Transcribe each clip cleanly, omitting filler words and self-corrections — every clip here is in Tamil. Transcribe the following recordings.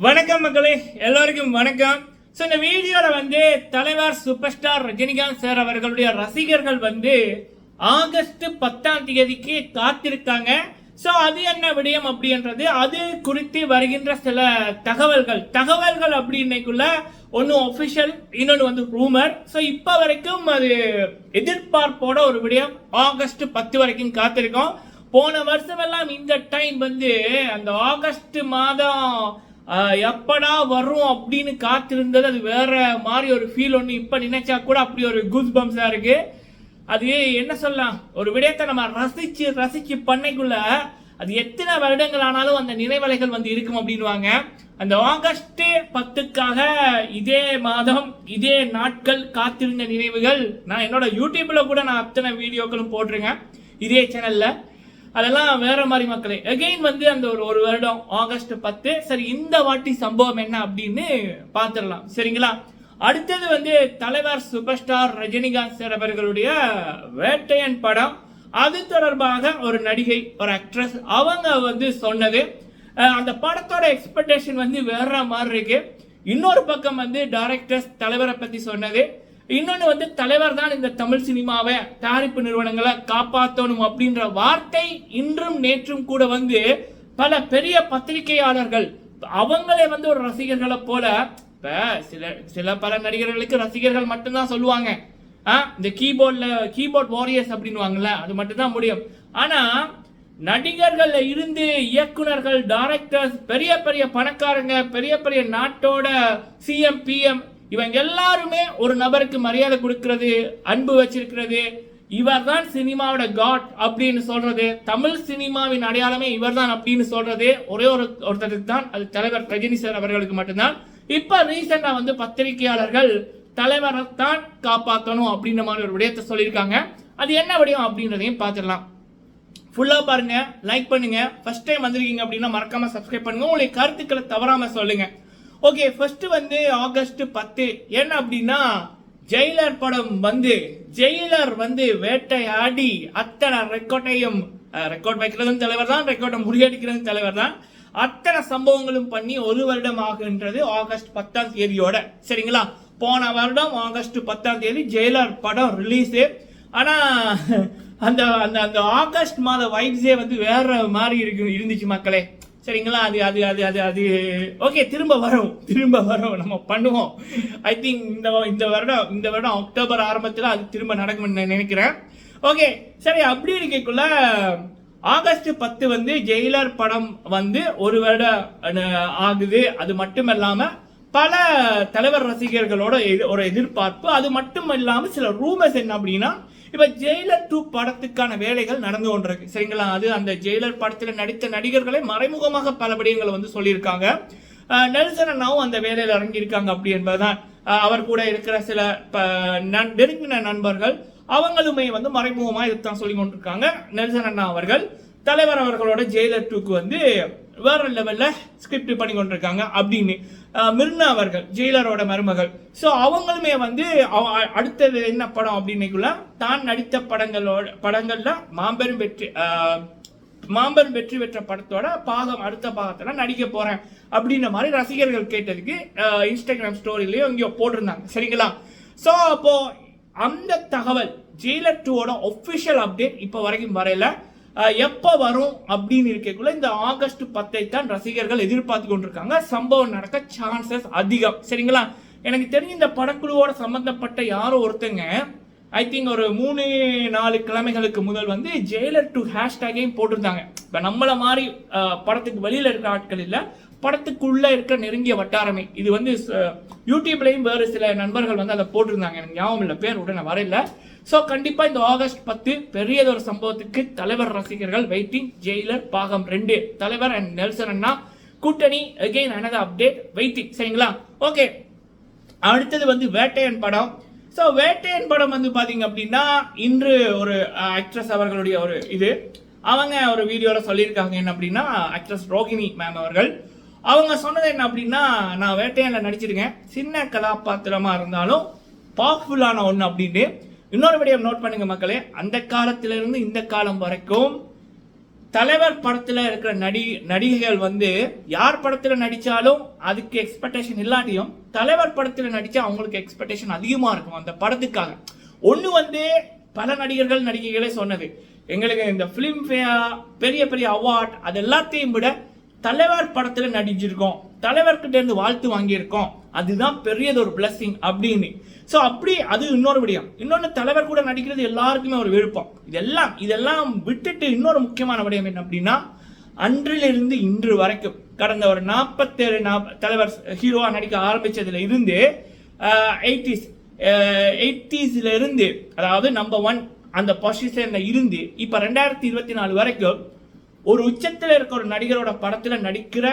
வணக்கம் மக்களே, எல்லோருக்கும் வணக்கம். ஸோ இந்த வீடியோவில் வந்து தலைவர் சூப்பர் ஸ்டார் ரஜினிகாந்த் சார் அவர்களுடைய ரசிகர்கள் வந்து ஆகஸ்ட் 10ஆம் தேதிக்கு காத்திருக்காங்க. ஸோ அது என்ன விடயம் அப்படின்றது, அது குறித்து வருகின்ற சில தகவல்கள் அப்படின்னைக்குள்ள ஒன்று ஒஃபிஷியல், இன்னொன்று வந்து ரூமர். ஸோ இப்போ வரைக்கும் அது எதிர்பார்ப்போட ஒரு விடயம். ஆகஸ்ட் 10 வரைக்கும் காத்திருக்கோம். போன வருஷம் எல்லாம் இந்த டைம் வந்து அந்த ஆகஸ்ட் மாதம் எப்படா வரும் அப்படின்னு காத்திருந்தது. அது வேற மாதிரி ஒரு ஃபீல் ஒன்று. இப்போ நினைச்சா கூட அப்படி ஒரு கூஸ் பம்ஸா இருக்கு. அது என்ன சொல்லலாம், ஒரு விடயத்தை நம்ம ரசிச்சு பண்ணைக்குள்ள அது எத்தனை வருடங்கள் ஆனாலும் அந்த நினைவலைகள் வந்து இருக்கும் அப்படின்வாங்க. அந்த ஆகஸ்ட் 10க்காக இதே மாதம் இதே நாட்கள் காத்திருந்த நினைவுகள் நான் என்னோட யூடியூப்ல கூட நான் அத்தனை வீடியோக்களும் போட்டிருக்கேன் இதே சேனல்ல. அதெல்லாம் வேற மாதிரி மக்களே. அகெயின் வந்து அந்த ஒரு வருடம் ஆகஸ்ட் 10. சரி, இந்த வாட்டி சம்பவம் என்ன அப்படின்னு பார்த்துடலாம், சரிங்களா? அடுத்தது வந்து தலைவர் சூப்பர் ஸ்டார் ரஜினிகாந்த் சார் அவர்களுடைய வேட்டையன் படம். அது தொடர்பாக ஒரு நடிகை, ஒரு ஆக்ட்ரஸ், அவங்க வந்து சொன்னது, அந்த படத்தோட எக்ஸ்பெக்டேஷன் வந்து வேற மாதிரி இருக்கு. இன்னொரு பக்கம் வந்து டைரக்டர்ஸ் தலைவரை பத்தி சொன்னது, இன்னொன்று வந்து தலைவர் தான் இந்த தமிழ் சினிமாவை தயாரிப்பு நிறுவனங்களை காப்பாற்றணும் அப்படின்ற வார்த்தை இன்றும் நேற்றும் கூட வந்து பல பெரிய பத்திரிகையாளர்கள் அவங்களே வந்து ஒரு ரசிகர்களை போல, சில பல நடிகர்களுக்கு ரசிகர்கள் மட்டும்தான் சொல்லுவாங்க, இந்த கீபோர்ட் வாரியர்ஸ் அப்படின்வாங்கல்ல, அது மட்டும்தான் முடியும். ஆனா நடிகர்கள் இருந்து இயக்குனர்கள், டைரக்டர்ஸ், பெரிய பெரிய பணக்காரங்க, பெரிய பெரிய நாட்டோட சிஎம் பிஎம், இவங்க எல்லாருமே ஒரு நபருக்கு மரியாதை கொடுக்கிறது, அன்பு வச்சிருக்கிறது, இவர் தான் சினிமாவோட காட் அப்படின்னு சொல்றது, தமிழ் சினிமாவின் அடையாளமே இவர் தான் அப்படின்னு சொல்றது ஒரே ஒருத்தருக்கு தான், அது தலைவர் ரஜினி சார் அவர்களுக்கு மட்டும்தான். இப்ப ரீசெண்டா வந்து பத்திரிகையாளர்கள் தலைவரை தான் காப்பாற்றணும் அப்படின்ற மாதிரி ஒரு விடயத்தை சொல்லியிருக்காங்க. அது என்ன விடயம் அப்படின்றதையும் பார்த்துடலாம். ஃபுல்லா பாருங்க, லைக் பண்ணுங்க. ஃபர்ஸ்ட் டைம் வந்திருக்கீங்க அப்படின்னா மறக்காம சப்ஸ்கிரைப் பண்ணுங்க. உங்களுடைய கருத்துக்களை தவறாம சொல்லுங்க. ஓகே, ஃபர்ஸ்ட் வந்து ஆகஸ்ட் 10 என்ன அப்படின்னா, ஜெயிலர் படம் வந்து ஜெயிலர் வந்து வேட்டையாடி அத்தனை ரெக்கார்ட் வைக்கிறதும் தலைவர் தான், ரெக்கார்டை முறியடிக்கிறதும் தலைவர் தான், அத்தனை சம்பவங்களும் பண்ணி ஒரு வருடம் ஆகுன்றது ஆகஸ்ட் 10ஆம் தேதியோட, சரிங்களா? போன வருடம் ஆகஸ்ட் 10ஆம் தேதி ஜெயிலர் படம் ரிலீஸு. ஆனா அந்த அந்த ஆகஸ்ட் மாத வைப்ஸே வந்து வேற மாதிரி இருந்துச்சு மக்களே, சரிங்களா? அது அது அது அது அது ஓகே, திரும்ப வரும், நம்ம பண்ணுவோம். ஐ திங்க் இந்த வருடம் அக்டோபர் ஆரம்பத்தில் அது திரும்ப நடக்கும்னு நினைக்கிறேன். ஓகே, சரி, அப்படி இருக்கக்குள்ள ஆகஸ்ட் 10 வந்து ஜெயிலர் படம் வந்து ஒரு வருடம் ஆகுது. அது மட்டும் இல்லாம பல தலைவர் ரசிகர்களோட ஒரு எதிர்பார்ப்பு. அது மட்டும் இல்லாம சில ரூமர்ஸ் என்ன அப்படின்னா, இப்ப ஜெயிலர் 2 படத்துக்கான வேலைகள் நடந்து கொண்டிருக்கு, சரிங்களா? அது அந்த ஜெயிலர் படத்துல நடித்த நடிகர்களை மறைமுகமாக பல விடயங்களை வந்து சொல்லியிருக்காங்க. நெல்சன் அண்ணாவும் அந்த வேலையில் இறங்கியிருக்காங்க அப்படி என்பதுதான். அவர் கூட இருக்கிற சில நெருங்கின நண்பர்கள் அவங்களுமே வந்து மறைமுகமா இதுதான் சொல்லி கொண்டிருக்காங்க. நெல்சன் அண்ணா அவர்கள் தலைவர் அவர்களோட ஜெயிலர் 2க்கு வந்து வேற லெவல்ல ஸ்கிரிப்ட் பண்ணி கொண்டிருக்காங்க அப்படின்னு. மிர்னா அவர்கள் ஜெயிலரோட மருமகள், ஸோ அவங்களுமே வந்து அடுத்தது என்ன படம் அப்படின்னுக்குள்ள தான் நடித்த படங்கள்ல மாபெரும் வெற்றி பெற்ற படத்தோட அடுத்த பாகத்துல நடிக்க போறேன் அப்படின்ற மாதிரி ரசிகர்கள் கேட்டதுக்கு இன்ஸ்டாகிராம் ஸ்டோரியிலயும் இங்கேயோ போட்டிருந்தாங்க, சரிங்களா? ஸோ அப்போ அந்த தகவல் ஜெயிலர் 2ஓட ஒஃபிஷியல் அப்டேட் இப்போ வரைக்கும் வரையில. எப்போ வரும் அப்படின்னு இருக்கக்குள்ள இந்த ஆகஸ்ட் 10 தான் ரசிகர்கள் எதிர்பார்த்து கொண்டிருக்காங்க. சம்பவம் நடக்க சான்சஸ் அதிகம், சரிங்களா? எனக்கு தெரிஞ்ச இந்த படக்குழுவோட சம்பந்தப்பட்ட யாரோ ஒருத்தங்க ஐ திங்க் ஒரு 3-4 கிழமைகளுக்கு முதல் வந்து ஜெயிலர் 2 ஹேஷ்டேகையும் போட்டிருந்தாங்க. இப்போ நம்மள மாதிரி படத்துக்கு வெளியில இருக்கிற ஆட்கள் இல்லை, படத்துக்குள்ள இருக்கிற நெருங்கிய வட்டாரமே. இது வந்து யூடியூப்லயும் வேறு சில நண்பர்கள் வந்து அதை போட்டிருந்தாங்க, எனக்கு ஞாபகம் இல்லை, பேர் உடனே வரையில. ஸோ கண்டிப்பா இந்த ஆகஸ்ட் 10 பெரியதொரு சம்பவத்துக்கு தலைவர் ரசிகர்கள் வெயிட்டிங். ஜெயிலர் பாகம் 2, தலைவர் அண்ட் நெல்சன் அண்ணா கூட்டணி அகைன் another அப்டேட் வெயிட்டிங், சரிங்களா? ஓகே, அடுத்தது வந்து வேட்டையன் படம். ஸோ வேட்டையன் படம் வந்து பாத்தீங்க அப்படின்னா, இன்று ஒரு ஆக்ட்ரஸ் அவர்களுடைய ஒரு அவங்க ஒரு வீடியோல சொல்லியிருக்காங்க. என்ன அப்படின்னா, ஆக்ட்ரஸ் ரோகிணி மேம் அவர்கள் அவங்க சொன்னது என்ன அப்படின்னா, நான் வேட்டையன்ல நடிச்சிருக்கேன், சின்ன கதாபாத்திரமா இருந்தாலும் பவர்ஃபுல்லான ஒன்று அப்படின்னு. இன்னொரு விடயம் நோட் பண்ணுங்க மக்களே, அந்த காலத்திலிருந்து இந்த காலம் வரைக்கும் தலைவர் படத்துல இருக்கிற நடிகைகள் வந்து யார் படத்துல நடிச்சாலும் அதுக்கு எக்ஸ்பெக்டேஷன் இல்லாட்டியும் தலைவர் படத்துல நடிச்சா அவங்களுக்கு எக்ஸ்பெக்டேஷன் அதிகமா இருக்கும் அந்த படத்துக்காக. ஒண்ணு வந்து பல நடிகர்கள் நடிகைகளே சொன்னது, எங்களுக்கு இந்த பிலிம் ஃபேர் பெரிய பெரிய அவார்ட் அது எல்லாத்தையும் விட தலைவர் படத்துல நடிச்சிருக்கோம், தலைவர்கிட்ட இருந்து வாழ்த்து வாங்கியிருக்கோம், அதுதான் பெரியது ஒரு பிளஸிங் அப்படின்னு. ஸோ அப்படி அது இன்னொரு விடயம். இன்னொன்று, தலைவர் கூட நடிக்கிறது எல்லாருக்குமே ஒரு விருப்பம். இதெல்லாம் விட்டுட்டு இன்னொரு முக்கியமான விடயம் என்ன அப்படின்னா, அன்றிலிருந்து இன்று வரைக்கும் கடந்த ஒரு 47 தலைவர் ஹீரோவா நடிக்க ஆரம்பிச்சதுல இருந்து 80s இருந்து, அதாவது நம்பர் 1 அந்த பொசிஷன்ல இருந்து இப்ப 2024 வரைக்கும் ஒரு உச்சத்தில் இருக்க ஒரு நடிகரோட படத்துல நடிக்கிற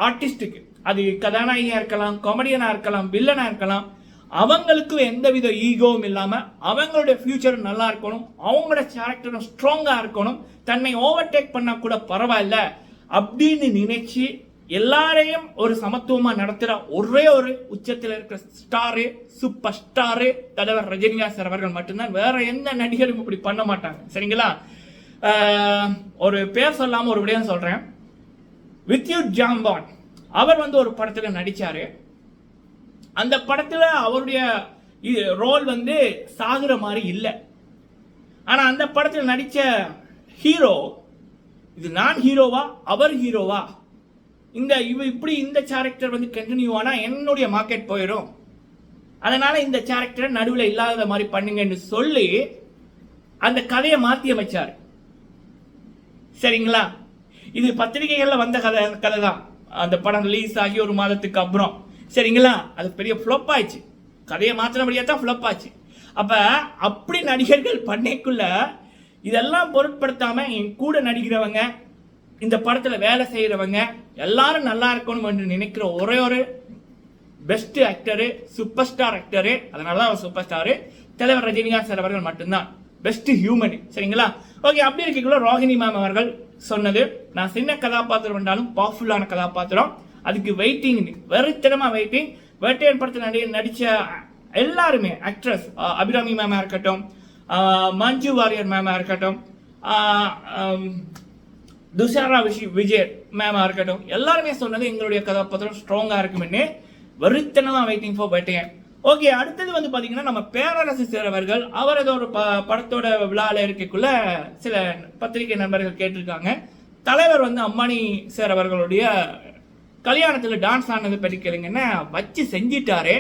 ஆர்டிஸ்டுக்கு, அது கதாநாயகியா இருக்கலாம், காமெடியனா இருக்கலாம், வில்லனா இருக்கலாம், அவங்களுக்கு எந்தவித ஈகோவும் இல்லாம அவங்களுடைய ஃபியூச்சர் நல்லா இருக்கணும், அவங்களோட கேரக்டரும் ஸ்ட்ராங்கா இருக்கணும், தன்னை ஓவர்டேக் பண்ணா கூட பரவாயில்ல அப்படின்னு நினைச்சு எல்லாரையும் ஒரு சமத்துவமா நடத்துற ஒரே ஒரு உச்சத்தில் இருக்கிற ஸ்டாரு, சூப்பர் ஸ்டாரு தலைவர் ரஜினிகாந்த் சார் அவர்கள் மட்டும்தான். வேற எந்த நடிகரும் இப்படி பண்ண மாட்டாங்க. சரிங்களா? ஒரு பேர் சொல்லாம ஒரு விடயம் சொல்றேன். வித்யுத் ஜாம்பான் அவர் வந்து ஒரு படத்துல நடிச்சாரு. அந்த படத்துல அவருடைய ரோல் வந்து சாகுற மாதிரி இல்லை. ஆனா அந்த படத்துல நடிச்ச ஹீரோ, இது நான் ஹீரோவா அவர் ஹீரோவா, இப்படி இந்த கேரக்டர் வந்து கண்டினியூ ஆனா என்னுடைய மார்க்கெட் போயிடும், அதனால இந்த கேரக்டர் நடுவில் இல்லாத மாதிரி பண்ணுங்கன்னு சொல்லி அந்த கதையை மாத்தி அமைச்சார். சரிங்களா? இது பத்திரிகைகள்ல வந்த கதை தான். அந்த படம் ரிலீஸ் ஆகி ஒரு மாதத்துக்கு அப்புறம், சரிங்களா, அது பெரிய ஃப்ளப் ஆயிடுச்சு. கதையை மாத்தினபடியா தான் ஃப்ளப் ஆச்சு. அப்ப அப்படி நடிகர்கள் பண்ணைக்குள்ள இதெல்லாம் பொருட்படுத்தாம என் கூட நடிக்கிறவங்க, இந்த படத்துல வேலை செய்யறவங்க எல்லாரும் நல்லா இருக்கணும் என்று நினைக்கிற ஒரே ஒரு best actor, super star actor, அதனாலதான் அவர் சூப்பர் ஸ்டாரு தலைவர் ரஜினிகாந்த் சார் அவர்கள் மட்டும்தான் பெஸ்ட் ஹியூமன். சரிங்களா? ஓகே, அப்படி இருக்கக்குள்ள ரோஹிணி மேம் அவர்கள் சொன்னது, நான் சின்ன கதாபாத்திரம் என்றாலும் பவர்ஃபுல்லான கதாபாத்திரம், அதுக்கு வெயிட்டிங், வெறித்தனமா வெயிட்டிங். வேட்டையன் படத்தில் நடிச்ச எல்லாருமே ஆக்ட்ரஸ், அபிராமி மேமா இருக்கட்டும், மஞ்சு வாரியர் மேமா இருக்கட்டும், துஷாரா விஜய் மேமா இருக்கட்டும், எல்லாருமே சொன்னது எங்களுடைய கதாபாத்திரம் ஸ்ட்ராங்கா இருக்கும்னு. வெறித்தனமா வெயிட்டிங் ஃபார் வேட்டையன். ஓகே, அடுத்தது வந்து பாத்தீங்கன்னா நம்ம பேரரசு சார் அவர்கள், அவர் ஏதோ ஒரு படத்தோட விழால இருக்கக்குள்ள சில பத்திரிகை நண்பர்கள் கேட்டிருக்காங்க, தலைவர் வந்து அம்பானி சார் அவர்களுடைய கல்யாணத்துல டான்ஸ் ஆனது பற்றி கேளுங்கன்னா வச்சு செஞ்சிட்டாரு.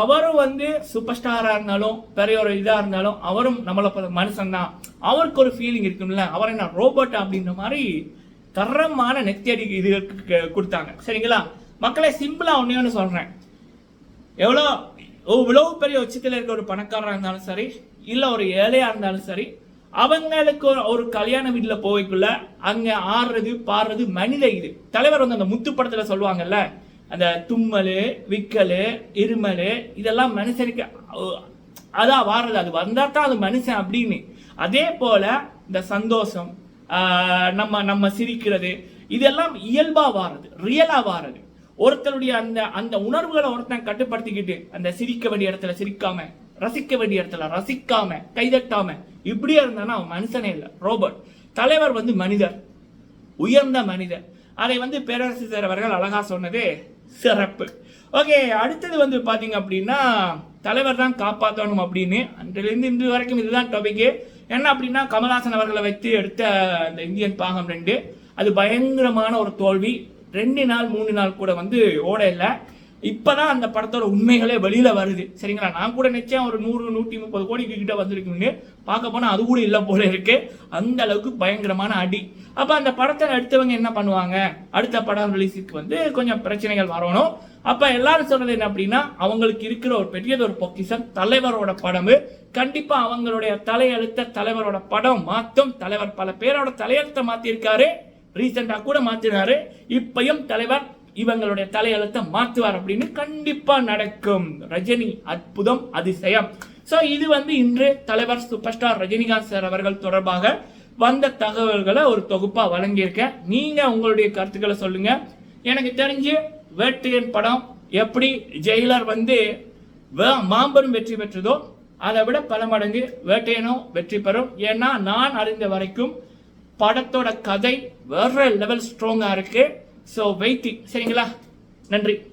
அவரும் வந்து சூப்பர் ஸ்டாரா இருந்தாலும் பெரிய ஒரு இதா இருந்தாலும் அவரும் நம்மள மனுஷன் தான், அவருக்கு ஒரு ஃபீலிங் இருக்கும்ல, அவர் என்ன ரோபோட் அப்படின்ற மாதிரி தரமான நெத்தியடி இது கொடுத்தாங்க. சரிங்களா மக்களே? சிம்பிளா ஒன்னு சொல்றேன், எவ்வளவு பெரிய உச்சத்தில் இருக்க ஒரு பணக்காரராக இருந்தாலும் சரி, இல்ல ஒரு ஏழையா இருந்தாலும் சரி, அவங்களுக்கு ஒரு கல்யாண வீட்டுல போய்க்குள்ள அங்க ஆடுறது பாடுறது மனித இது. தலைவர் வந்து அந்த முத்து படத்துல சொல்லுவாங்கல்ல, அந்த தும்மல், விக்கல், இருமல், இதெல்லாம் மனுஷனுக்கு அதான் வாடுறது, அது வந்தா தான் அது மனுஷன் அப்படின்னு. அதே போல இந்த சந்தோஷம், நம்ம சிரிக்கிறது, இதெல்லாம் இயல்பா வாடுறது, ரியலா வாடுறது. ஒருத்தருடைய அந்த உணர்வுகளை ஒருத்தன் கட்டுப்படுத்திக்கிட்டு அந்த சிரிக்க வேண்டிய இடத்துல சிரிக்காம, ரசிக்க வேண்டிய இடத்துல ரசிக்காம, கைதட்டாம இப்படியே இருந்தானா அவன் மனுஷனே இல்லை, ரோபோட். தலைவர் வந்து மனிதர், உயர்ந்த மனிதர். அதை வந்து பேரரசு சார் அவர்கள் அழகா சொன்னது சிறப்பு. ஓகே, அடுத்தது வந்து பாத்தீங்க அப்படின்னா தலைவர் தான் காப்பாற்றணும் அப்படின்னு அன்றிலிருந்து இன்று வரைக்கும் இதுதான் டாபிக். என்ன அப்படின்னா கமல்ஹாசன் அவர்களை வைத்து எடுத்த அந்த இந்தியன் பாகம் 2 அது பயங்கரமான ஒரு தோல்வி. 2 நாள் 3 நாள் கூட வந்து ஓட இல்லை. இப்பதான் அந்த படத்தோட உண்மைகளே வெளியில வருது. சரிங்களா? நான் கூட நிச்சயம் ஒரு 100-130 கோடிக்கு கிட்ட வந்திருக்குன்னு பார்க்க போனா அது கூட இல்லை போல இருக்கு. அந்த அளவுக்கு பயங்கரமான அடி. அப்ப அந்த படத்தை எடுத்தவங்க என்ன பண்ணுவாங்க, அடுத்த படம் ரிலீஸுக்கு வந்து கொஞ்சம் பிரச்சனைகள் வரணும். அப்ப எல்லாரும் சொல்றது என்ன அப்படின்னா, அவங்களுக்கு இருக்கிற ஒரு பெரியது ஒரு பொக்கிஷம் தலைவரோட படம். கண்டிப்பா அவங்களுடைய தலையெழுத்த தலைவரோட படம் மாத்தும். தலைவர் பல பேரோட தலையெழுத்த மாத்திருக்காரு, ரீசெண்டா கூட மாத்தினாரு. இப்பயும் தலைவர் இவங்களுடைய தலையெழுத்த மாற்றுவார் அப்படின்னு கண்டிப்பா நடக்கும். ரஜினி அற்புதம், அதிசயம். சோ இது வந்து இன்று தலைவர் சூப்பர் ஸ்டார் ரஜினிகாந்த் சார் அவர்கள் தொடர்பாக வந்த தகவல்களை ஒரு தொகுப்பா வழங்கியிருக்கேன். நீங்க உங்களுடைய கருத்துக்களை சொல்லுங்க. எனக்கு தெரிஞ்சு வேட்டையன் படம் எப்படி ஜெயிலர் வந்து மாபெரும் வெற்றி பெற்றதோ அதை விட பல மடங்கு வேட்டையனும் வெற்றி பெறும். ஏன்னா நான் அறிந்த வரைக்கும் படத்தோட கதை வேற லெவல் ஸ்ட்ராங்கா இருக்கு. So waiting. சரிங்களா? நன்றி.